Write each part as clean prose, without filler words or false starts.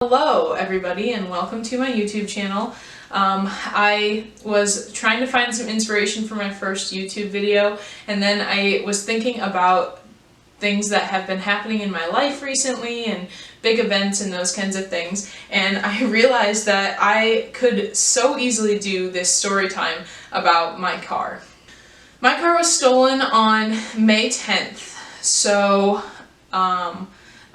Hello everybody and welcome to my YouTube channel. I was trying to find some inspiration for my first YouTube video, and then I was thinking about things that have been happening in my life recently and big events and those kinds of things, and I realized that I could so easily do this story time about my car. My car was stolen on May 10th, so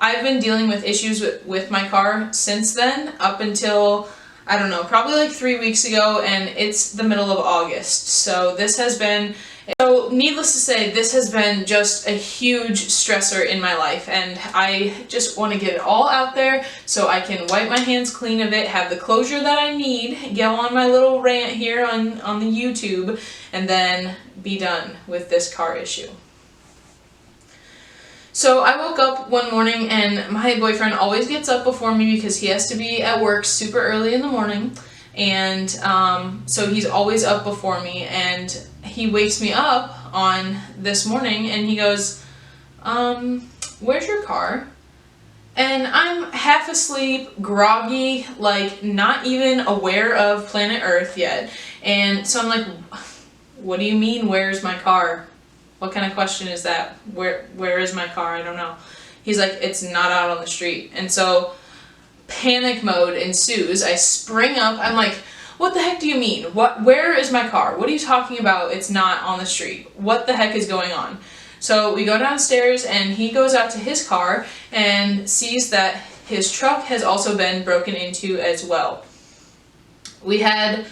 I've been dealing with issues with my car since then, up until, I don't know, probably like 3 weeks ago, and it's the middle of August. So needless to say, this has been just a huge stressor in my life, and I just want to get it all out there so I can wipe my hands clean of it, have the closure that I need, go on my little rant here on the YouTube, and then be done with this car issue. So I woke up one morning, and my boyfriend always gets up before me because he has to be at work super early in the morning, and so he's always up before me, and he wakes me up on this morning and he goes, where's your car? And I'm half asleep, groggy, like not even aware of planet Earth yet, and so I'm like, what do you mean, where's my car? What kind of question is that? Where is my car? I don't know. He's like, it's not out on the street. And so panic mode ensues. I spring up. I'm like, what the heck do you mean? Where is my car? What are you talking about? It's not on the street. What the heck is going on? So we go downstairs, and he goes out to his car and sees that his truck has also been broken into as well. We had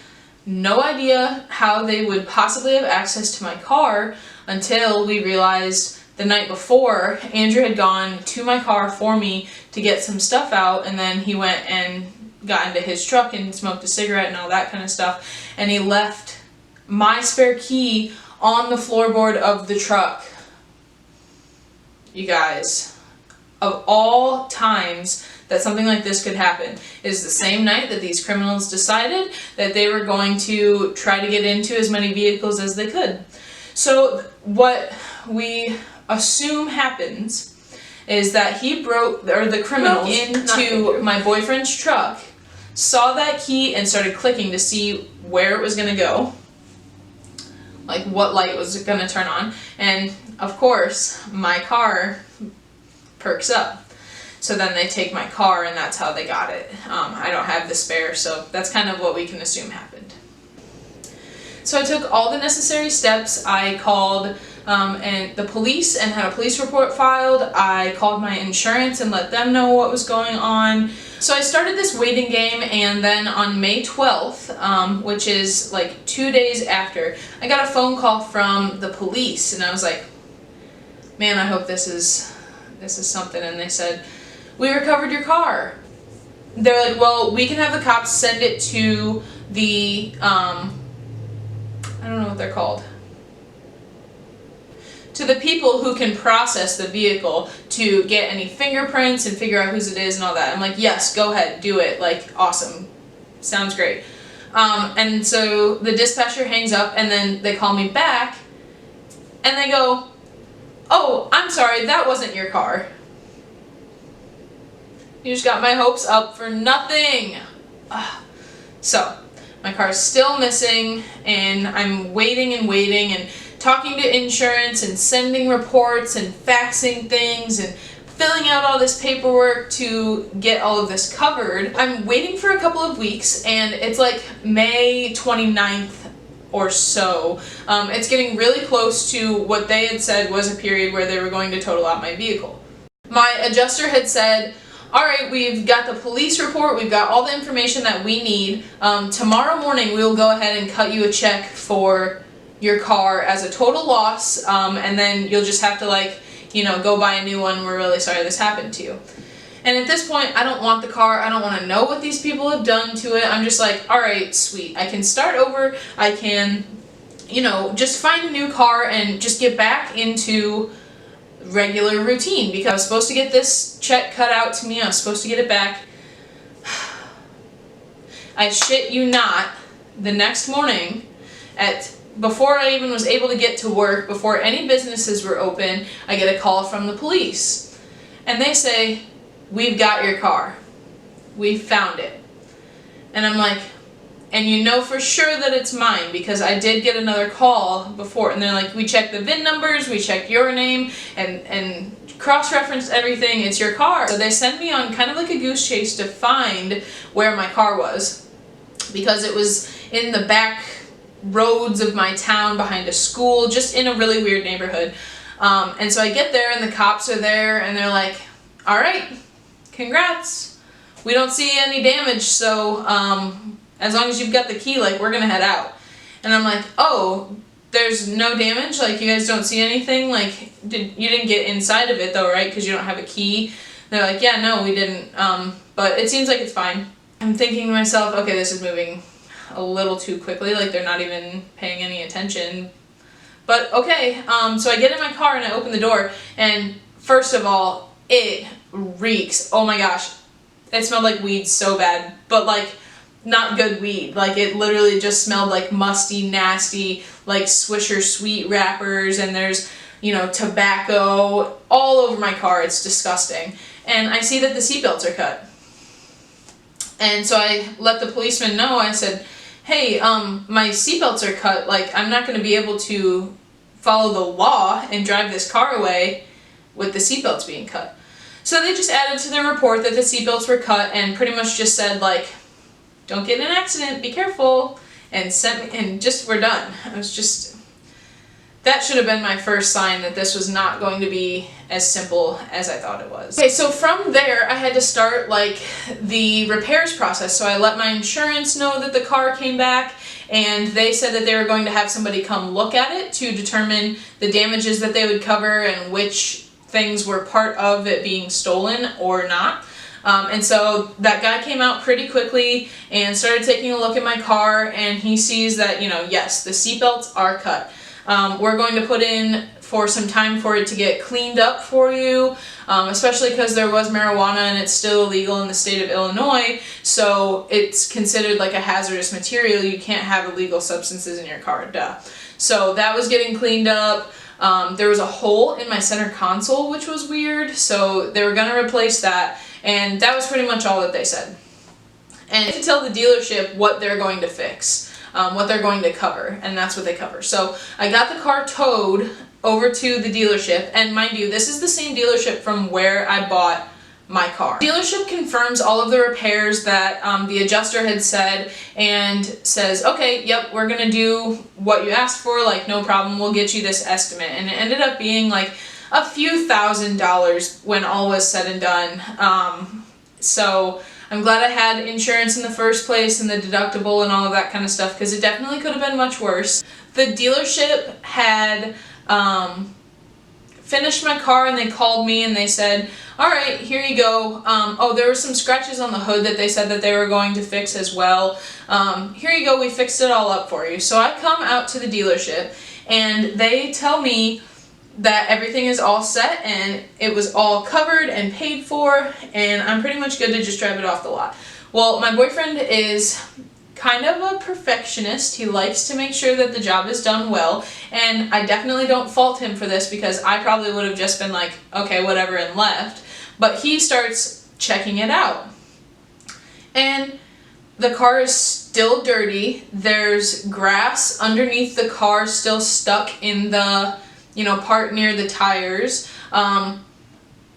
no idea how they would possibly have access to my car until we realized the night before Andrew had gone to my car for me to get some stuff out, and then he went and got into his truck and smoked a cigarette and all that kind of stuff, and he left my spare key on the floorboard of the truck. You guys, of all times that something like this could happen, is the same night that these criminals decided that they were going to try to get into as many vehicles as they could. So what we assume happens is that the criminal into my boyfriend's truck, saw that key and started clicking to see where it was going to go, like what light was going to turn on, and of course my car perks up. So then they take my car, and that's how they got it. I don't have the spare, so that's kind of what we can assume happened. So I took all the necessary steps. I called the police and had a police report filed. I called my insurance and let them know what was going on. So I started this waiting game, and then on May 12th, which is like 2 days after, I got a phone call from the police, and I was like, man, I hope this is something. And they said, we recovered your car. They're like, well, we can have the cops send it to the, I don't know what they're called, to the people who can process the vehicle to get any fingerprints and figure out whose it is and all that. I'm like, yes, go ahead, do it, like, awesome, sounds great. And so the dispatcher hangs up, and then they call me back, and they go, oh, I'm sorry, that wasn't your car. You just got my hopes up for nothing. So my car's still missing, and I'm waiting and talking to insurance and sending reports and faxing things and filling out all this paperwork to get all of this covered. I'm waiting for a couple of weeks, and it's like May 29th or so. It's getting really close to what they had said was a period where they were going to total out my vehicle. My adjuster had said, all right, we've got the police report, we've got all the information that we need. Tomorrow morning we will go ahead and cut you a check for your car as a total loss, and then you'll just have to go buy a new one. We're really sorry this happened to you. And at this point, I don't want the car. I don't want to know what these people have done to it. I'm just like, all right, sweet. I can start over. I can, just find a new car and just get back into regular routine, because I was supposed to get this check cut out to me. I was supposed to get it back. I shit you not, the next morning, before I even was able to get to work, before any businesses were open, I get a call from the police. And they say, we've got your car. we found it. And I'm like, and you know for sure that it's mine because I did get another call before, and they're like, we checked the VIN numbers, we checked your name, and cross-referenced everything, it's your car. So they sent me on kind of like a goose chase to find where my car was, because it was in the back roads of my town behind a school, just in a really weird neighborhood. And so I get there and the cops are there and they're like, all right, congrats. We don't see any damage, so as long as you've got the key, like, we're gonna head out. And I'm like, oh, there's no damage? Like, you guys don't see anything? Like, you didn't get inside of it though, right? Because you don't have a key. They're like, yeah, no, we didn't. But it seems like it's fine. I'm thinking to myself, okay, this is moving a little too quickly. Like, they're not even paying any attention. But okay, so I get in my car and I open the door, and first of all, it reeks. Oh my gosh. It smelled like weed so bad, but like, not good weed. Like, it literally just smelled like musty, nasty, like Swisher Sweet wrappers, and there's, you know, tobacco all over my car. It's disgusting. And I see that the seatbelts are cut. And so I let the policeman know. I said, hey, my seatbelts are cut. Like, I'm not going to be able to follow the law and drive this car away with the seatbelts being cut. So they just added to their report that the seatbelts were cut and pretty much just said, like, don't get in an accident, be careful, and sent me, and just, we're done. I was just, that should have been my first sign that this was not going to be as simple as I thought it was. Okay, so from there, I had to start, like, the repairs process. So I let my insurance know that the car came back, and they said that they were going to have somebody come look at it to determine the damages that they would cover and which things were part of it being stolen or not. And so that guy came out pretty quickly and started taking a look at my car, and he sees that, you know, yes, the seatbelts are cut. We're going to put in for some time for it to get cleaned up for you, especially because there was marijuana and it's still illegal in the state of Illinois, so it's considered like a hazardous material. You can't have illegal substances in your car, duh. So that was getting cleaned up. There was a hole in my center console, which was weird, so they were going to replace that, and that was pretty much all that they said. And I had to tell the dealership what they're going to fix, what they're going to cover, and that's what they cover. So I got the car towed over to the dealership, and mind you, this is the same dealership from where I bought my car. The dealership confirms all of the repairs that the adjuster had said and says, okay, yep, we're gonna do what you asked for, like, no problem, we'll get you this estimate. And it ended up being like a few $1,000s when all was said and done. So I'm glad I had insurance in the first place and the deductible and all of that kind of stuff, because it definitely could have been much worse. The dealership had finished my car, and they called me and they said, all right, here you go. Oh, there were some scratches on the hood that they said that they were going to fix as well. Here you go, we fixed it all up for you. So I come out to the dealership and they tell me that everything is all set and it was all covered and paid for, and I'm pretty much good to just drive it off the lot. Well, my boyfriend is kind of a perfectionist. He likes to make sure that the job is done well, and I definitely don't fault him for this, because I probably would have just been like, okay, whatever, and left. But he starts checking it out, and the car is still dirty. There's grass underneath the car still stuck in the, you know, part near the tires.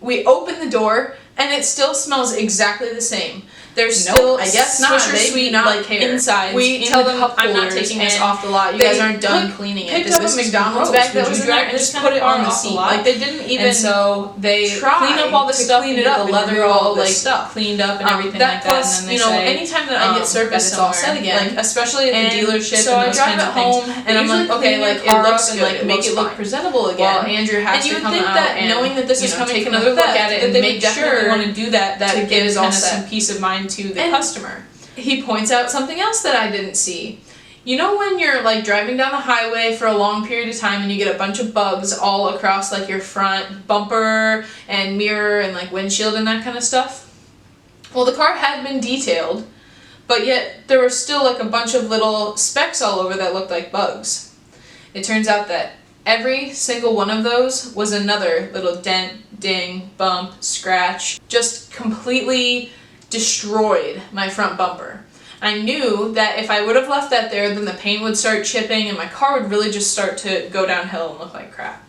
We open the door and it still smells exactly the same. There's still, I guess not, Swisher Sweet not like insides. We tell them I'm not taking this off the lot. You guys aren't done cleaning it. Picked up a McDonald's bag that was in there and just put it on the seat. Like, they didn't even. And so they clean up all the stuff, clean it up, the leather, all like cleaned up and everything like that. Plus, and then they say, anytime that I get service, it's all set again. Like, especially at the dealership. So I drive it home and I'm like, okay, like, it looks good, like, make it look presentable again. Well, Andrew has to come out and, knowing that this is coming, take another look at it and make sure want to do that to give kind of some peace of mind to the customer. He points out something else that I didn't see. You know when you're like driving down the highway for a long period of time and you get a bunch of bugs all across like your front bumper and mirror and like windshield and that kind of stuff? Well, the car had been detailed, but yet there were still like a bunch of little specks all over that looked like bugs. It turns out that every single one of those was another little dent, ding, bump, scratch, just completely destroyed my front bumper. I knew that if I would have left that there, then the paint would start chipping and my car would really just start to go downhill and look like crap.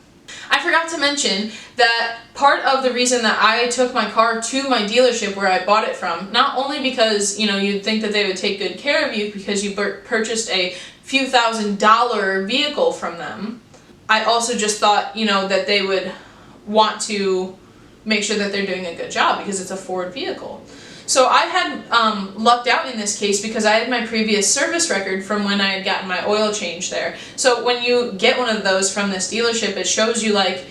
I forgot to mention that part of the reason that I took my car to my dealership where I bought it from, not only because, you know, you'd think that they would take good care of you because you purchased a few $1,000 vehicle from them, I also just thought, you know, that they would want to make sure that they're doing a good job because it's a Ford vehicle. So I had lucked out in this case because I had my previous service record from when I had gotten my oil change there. So when you get one of those from this dealership, it shows you like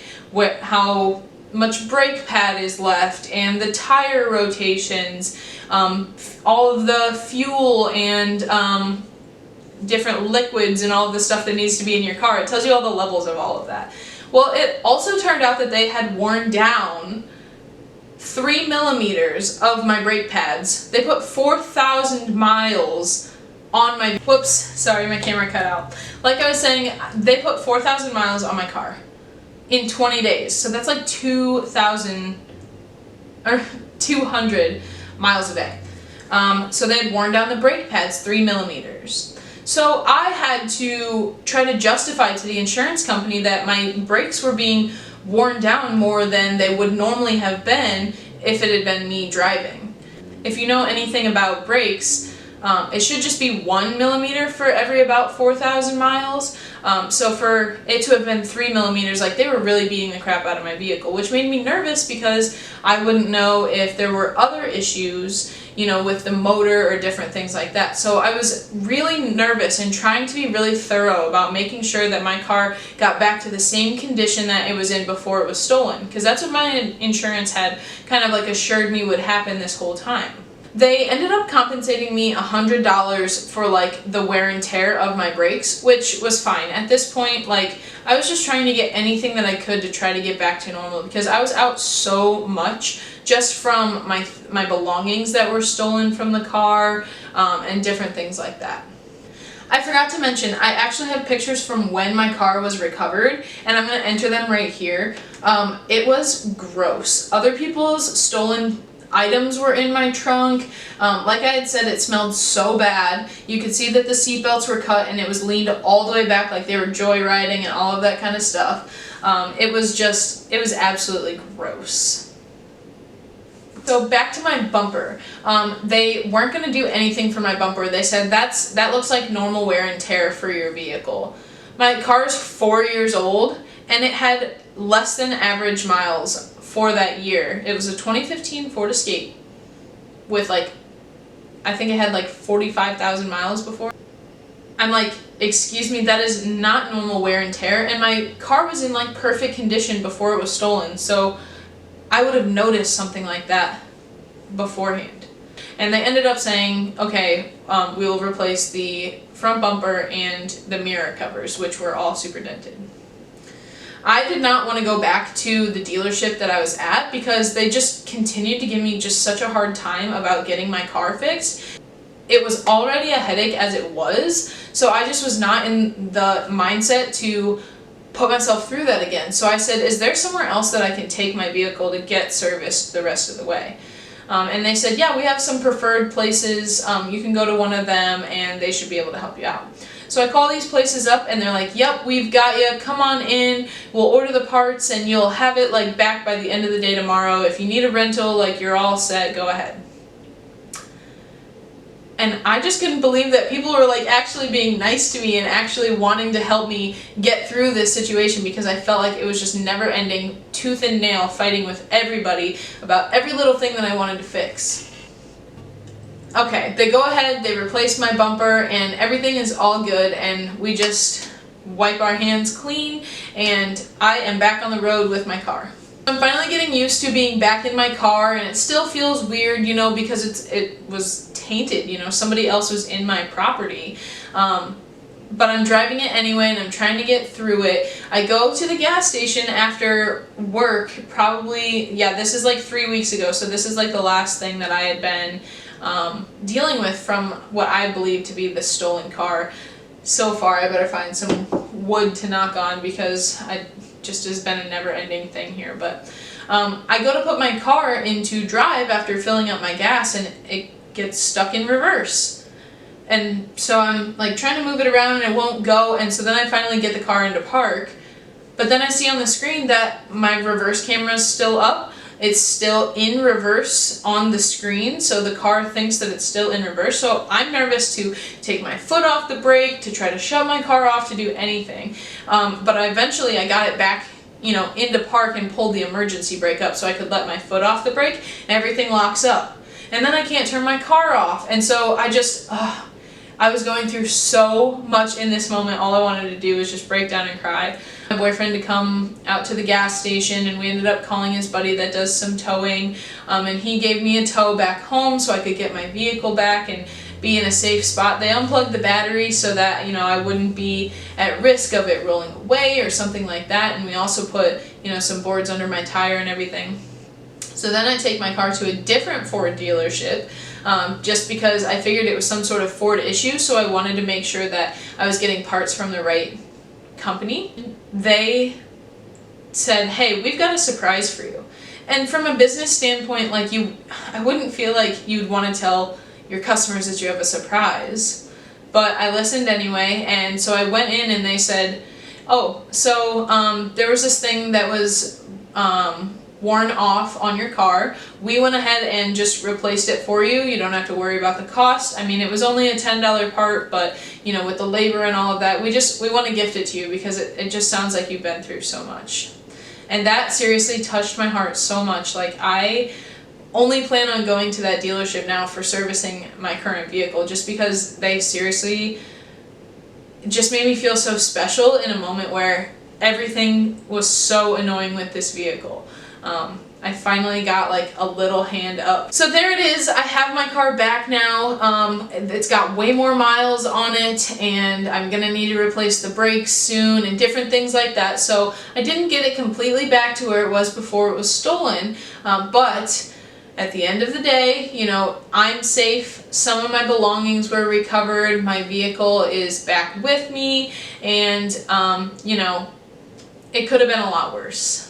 how much brake pad is left and the tire rotations, all of the fuel and different liquids and all of the stuff that needs to be in your car. It tells you all the levels of all of that. Well, it also turned out that they had worn down 3 millimeters of my brake pads. They put 4,000 miles on my, whoops, sorry, my camera cut out. Like I was saying, they put 4,000 miles on my car in 20 days. So that's like 2,000 or 200 miles a day. So they had worn down the brake pads 3 millimeters. So I had to try to justify to the insurance company that my brakes were being worn down more than they would normally have been if it had been me driving. If you know anything about brakes, it should just be 1 millimeter for every about 4,000 miles. So for it to have been 3 millimeters, like they were really beating the crap out of my vehicle, which made me nervous because I wouldn't know if there were other issues, you know, with the motor or different things like that. So I was really nervous and trying to be really thorough about making sure that my car got back to the same condition that it was in before it was stolen, because that's what my insurance had kind of like assured me would happen this whole time. They ended up compensating me $100 for like the wear and tear of my brakes, which was fine. At this point, like I was just trying to get anything that I could to try to get back to normal because I was out so much just from my belongings that were stolen from the car and different things like that. I forgot to mention, I actually have pictures from when my car was recovered, and I'm going to enter them right here. It was gross. Other people's stolen items were in my trunk. Like I had said, it smelled so bad. You could see that the seatbelts were cut and it was leaned all the way back like they were joyriding and all of that kind of stuff. It was absolutely gross. So back to my bumper. They weren't going to do anything for my bumper. They said that looks like normal wear and tear for your vehicle. My car's 4 years old and it had less than average miles for that year. It was a 2015 Ford Escape with like, I think it had like 45,000 miles before. I'm like, excuse me, that is not normal wear and tear, and my car was in like perfect condition before it was stolen, so I would have noticed something like that beforehand. And they ended up saying, okay, we'll replace the front bumper and the mirror covers, which were all super dented. I did not want to go back to the dealership that I was at because they just continued to give me just such a hard time about getting my car fixed. It was already a headache as it was, so I just was not in the mindset to put myself through that again. So I said, is there somewhere else that I can take my vehicle to get serviced the rest of the way? And they said, yeah, we have some preferred places. You can go to one of them and they should be able to help you out. So I call these places up and they're like, yep, we've got you, come on in, we'll order the parts and you'll have it like back by the end of the day tomorrow. If you need a rental, like you're all set, go ahead. And I just couldn't believe that people were like actually being nice to me and actually wanting to help me get through this situation, because I felt like it was just never ending, tooth and nail fighting with everybody about every little thing that I wanted to fix. Okay, they go ahead, they replace my bumper, and everything is all good, and we just wipe our hands clean, and I am back on the road with my car. I'm finally getting used to being back in my car, and it still feels weird, you know, because it was tainted, you know, somebody else was in my property. But I'm driving it anyway, and I'm trying to get through it. I go to the gas station after work, probably, yeah, this is like 3 weeks ago, so this is like the last thing that I had been dealing with from what I believe to be the stolen car. So far, I better find some wood to knock on because it just has been a never-ending thing here. But I go to put my car into drive after filling up my gas and it gets stuck in reverse. And so I'm like trying to move it around and it won't go, and so then I finally get the car into park. But then I see on the screen that my reverse camera is still up. It's still in reverse on the screen, so the car thinks that it's still in reverse. So I'm nervous to take my foot off the brake, to try to shut my car off, to do anything. But eventually I got it back, into park and pulled the emergency brake up so I could let my foot off the brake, and everything locks up. And then I can't turn my car off. And so I was going through so much in this moment. All I wanted to do was just break down and cry. My boyfriend to come out to the gas station, and we ended up calling his buddy that does some towing, and he gave me a tow back home so I could get my vehicle back and be in a safe spot. They unplugged the battery so that I wouldn't be at risk of it rolling away or something like that, and we also put some boards under my tire and everything. So then I take my car to a different Ford dealership, just because I figured it was some sort of Ford issue, so I wanted to make sure that I was getting parts from the right company. They said, "Hey, we've got a surprise for you." And from a business standpoint, I wouldn't feel like you'd want to tell your customers that you have a surprise. But I listened anyway, and so I went in and they said, "Oh, so there was this thing that was worn off on your car. We went ahead and just replaced it for you. You don't have to worry about the cost. I mean, it was only a $10 part, but with the labor and all of that, we want to gift it to you because it just sounds like you've been through so much." And that seriously touched my heart so much. I only plan on going to that dealership now for servicing my current vehicle, just because they seriously just made me feel so special in a moment where everything was so annoying with this vehicle. I finally got a little hand up. So there it is. I have my car back now. It's got way more miles on it, and I'm gonna need to replace the brakes soon and different things like that. So I didn't get it completely back to where it was before it was stolen, but at the end of the day, I'm safe. Some of my belongings were recovered. My vehicle is back with me, and it could have been a lot worse.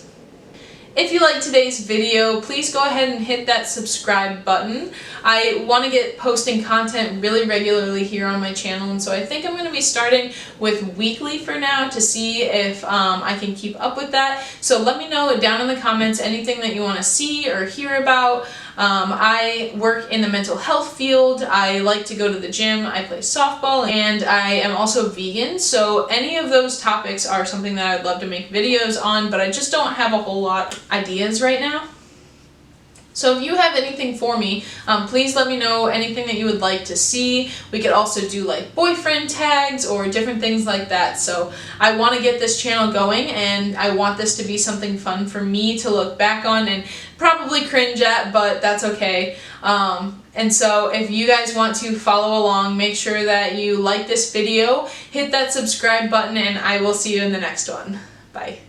If you liked today's video, please go ahead and hit that subscribe button. I want to get posting content really regularly here on my channel, and so I think I'm going to be starting with weekly for now to see if I can keep up with that. So let me know down in the comments anything that you want to see or hear about. I work in the mental health field. I like to go to the gym. I play softball, and I am also vegan. So any of those topics are something that I'd love to make videos on, but I just don't have a whole lot of ideas right now. So if you have anything for me, please let me know anything that you would like to see. We could also do boyfriend tags or different things like that. So I want to get this channel going, and I want this to be something fun for me to look back on and probably cringe at, but that's okay. And so if you guys want to follow along, make sure that you like this video, hit that subscribe button, and I will see you in the next one. Bye.